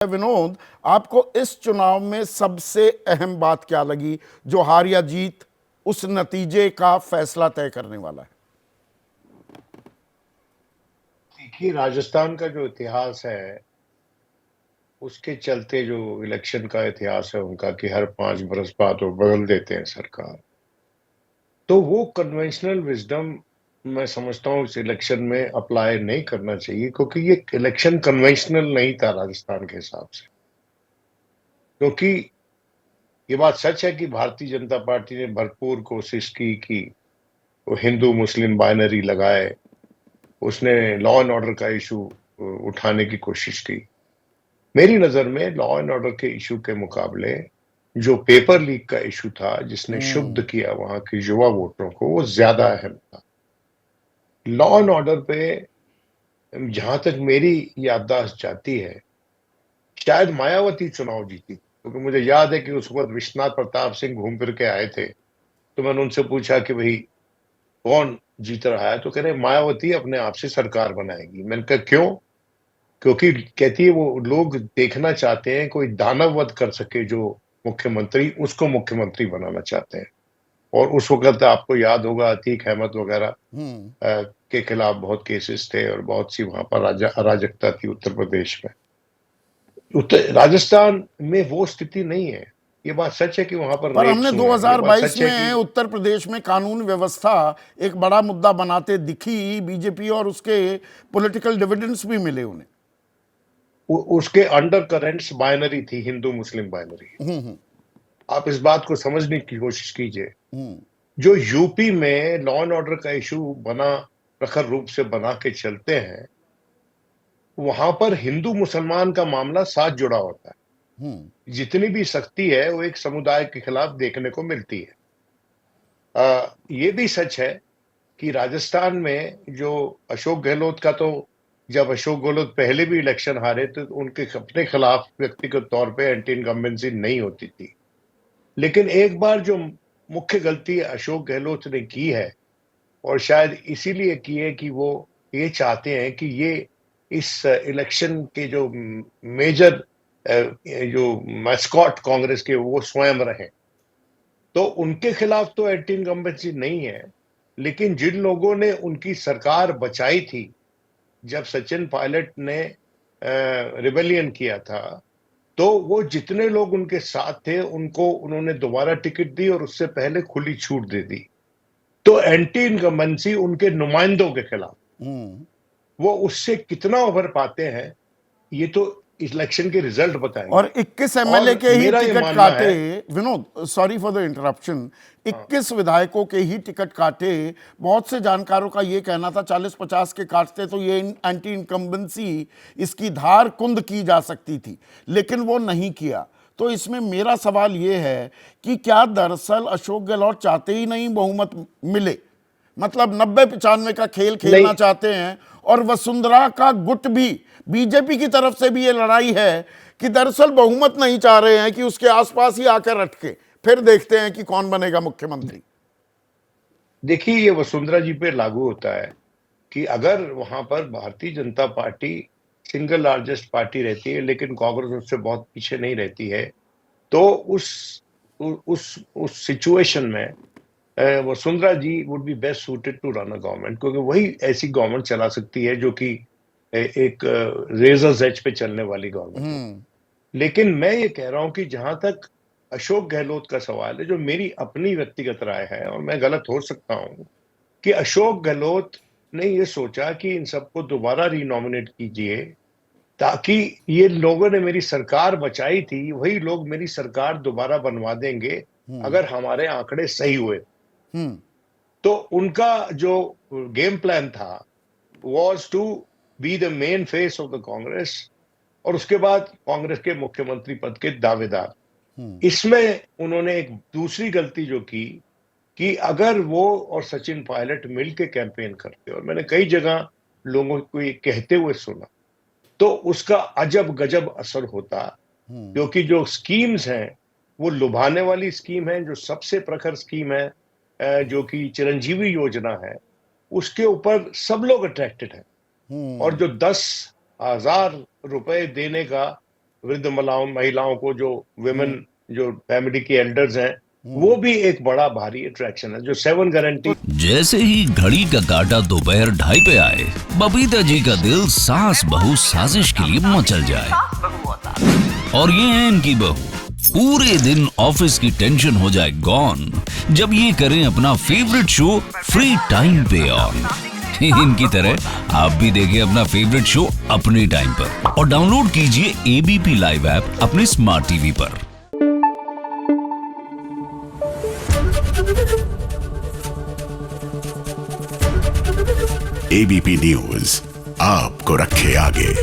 विनोद, आपको इस चुनाव में सबसे अहम बात क्या लगी जो हार या जीत उस नतीजे का फैसला तय करने वाला है? देखिए, राजस्थान का जो इतिहास है उसके चलते जो इलेक्शन का इतिहास है उनका कि हर 5 बरस बाद वो बदल देते हैं सरकार। तो वो कन्वेंशनल विजडम मैं समझता हूँ इस इलेक्शन में अप्लाई नहीं करना चाहिए, क्योंकि ये इलेक्शन कन्वेंशनल नहीं था राजस्थान के हिसाब से। क्योंकि ये बात सच है कि भारतीय जनता पार्टी ने भरपूर कोशिश की कि वो हिंदू मुस्लिम बाइनरी लगाए, उसने लॉ एंड ऑर्डर का इशू उठाने की कोशिश की। मेरी नजर में लॉ एंड ऑर्डर के इशू के मुकाबले जो पेपर लीक का इशू था, जिसने क्षुब्ध किया वहां के युवा वोटरों को, वो ज्यादा अहम था। लॉ एंड ऑर्डर पे जहां तक मेरी याददाश्त जाती है, शायद मायावती चुनाव जीती, क्योंकि मुझे याद है कि उस वक्त विश्वनाथ प्रताप सिंह घूम फिर के आए थे। तो मैंने उनसे पूछा कि भाई कौन जीत रहा है, तो कह रहे मायावती अपने आप से सरकार बनाएगी। मैंने कहा क्यों? क्योंकि कहती है वो लोग देखना चाहते हैं कोई दानव वध कर सके जो मुख्यमंत्री, उसको मुख्यमंत्री बनाना चाहते हैं। और उस वक्त आपको याद होगा अतीक अहमद वगैरह के खिलाफ बहुत केसेस थे और बहुत सी वहां पर अराजकता थी उत्तर प्रदेश में। राजस्थान में वो स्थिति नहीं है। ये बात सच है कि वहां पर पर हमने रेप्स हुए हैं, ये बात 2022 सच है कि में उत्तर प्रदेश में कानून व्यवस्था एक बड़ा मुद्दा बनाते दिखी बीजेपी, और उसके पॉलिटिकल डिविडेंड्स भी मिले उन्हें। उसके अंडर करेंट्स बाइनरी थी, हिंदू मुस्लिम बाइनरी। आप इस बात को समझने की कोशिश कीजिए। जो यूपी में लॉ एंड ऑर्डर का इशू बना, प्रखर रूप से बना के चलते हैं, वहां पर हिंदू मुसलमान का मामला साथ जुड़ा होता है। जितनी भी सख्ती है वो एक समुदाय के खिलाफ देखने को मिलती है। ये भी सच है कि राजस्थान में जो अशोक गहलोत का, तो जब अशोक गहलोत पहले भी इलेक्शन हारे तो उनके अपने खिलाफ व्यक्तिगत तौर पे एंटी इनकम्बेंसी नहीं होती थी। लेकिन एक बार जो मुख्य गलती अशोक गहलोत ने की है, और शायद इसीलिए की है कि वो ये चाहते हैं कि ये इस इलेक्शन के जो मेजर जो मैस्कॉट कांग्रेस के वो स्वयं रहे। तो उनके खिलाफ तो एंटी इनकम्बेंसी नहीं है, लेकिन जिन लोगों ने उनकी सरकार बचाई थी जब सचिन पायलट ने रिबेलियन किया था, तो वो जितने लोग उनके साथ थे उनको उन्होंने दोबारा टिकट दी और उससे पहले खुली छूट दे दी। तो एंटी इनकम्बेंसी उनके नुमाइंदों के खिलाफ, वो उससे कितना उभर पाते हैं ये तो इलेक्शन के रिजल्ट बताएंगे। और 21 एमएलए और के ही मेरा ये टिकट मानना काटे। है। Vinod, sorry for the interruption. हाँ, 21 विधायकों के ही टिकट काटे। बहुत से जानकारों का यह कहना था 40-50 के काटते तो ये एंटी इनकम्बेंसी, इसकी धार कुंद की जा सकती थी, लेकिन वो नहीं किया। तो इसमें मेरा सवाल ये है कि क्या दरअसल अशोक गहलोत चाहते ही नहीं बहुमत मिले, मतलब 90-95 का खेल खेलना नहीं, चाहते हैं? और वसुंधरा का गुट भी, बीजेपी की तरफ से भी ये लड़ाई है कि दरअसल बहुमत नहीं चाह रहे हैं कि उसके आसपास ही आकर अटके, फिर देखते हैं कि कौन बनेगा मुख्यमंत्री। देखिए ये वसुंधरा जी पे लागू होता है कि अगर वहां पर Bharatiya Janata party single largest party रहती है लेकिन कांग्रेस उससे बहुत पीछे नहीं रहती है, तो उस सिचुएशन में Vasundhara ji would be best suited to run a government, क्योंकि वही ऐसी गवर्नमेंट चला सकती है जो कि एक रेजर्स एज पे चलने वाली गवर्नमेंट हो। लेकिन मैं ये कह रहा हूं कि जहां तक अशोक गहलोत का सवाल है, जो मेरी अपनी व्यक्तिगत राय है और मैं गलत हो सकता हूं, कि अशोक गहलोत ने ये सोचा कि इन सबको दोबारा रिनॉमिनेट कीजिए, ताकि ये लोगों ने मेरी सरकार बचाई थी वही लोग मेरी सरकार दोबारा बनवा देंगे अगर हमारे आंकड़े सही हुए। तो उनका जो गेम प्लान था was to be the main face of the Congress, और उसके बाद कांग्रेस के मुख्यमंत्री पद के दावेदार। इसमें उन्होंने एक दूसरी गलती जो की कि अगर वो और सचिन पायलट मिलकर कैंपेन करते, और मैंने कई जगह लोगों को ये कहते हुए सुना, तो उसका अजब गजब असर होता। क्योंकि जो स्कीम्स हैं वो लुभाने वाली स्कीम है। जो सबसे प्रखर स्कीम है जो कि चिरंजीवी योजना है, उसके ऊपर सब लोग अट्रैक्टेड हैं। और जो 10,000 रुपए देने का वृद्ध महिलाओं को, जो विमेन जो फैमिली के एल्डर्स हैं, वो भी एक बड़ा भारी अट्रैक्शन है। जो 7 गारंटी, जैसे ही घड़ी का काटा दोपहर 2:30 पे आए, बबीता जी का दिल सास बहू साजिश के लिए मचल जाए। और ये है इनकी बहू, पूरे दिन ऑफिस की टेंशन हो जाए गॉन जब ये करें अपना फेवरेट शो फ्री टाइम पे ऑन। इनकी तरह आप भी देखिए अपना फेवरेट शो अपने टाइम पर और डाउनलोड कीजिए एबीपी लाइव ऐप अपने स्मार्ट टीवी पर। एबीपी न्यूज आपको रखे आगे।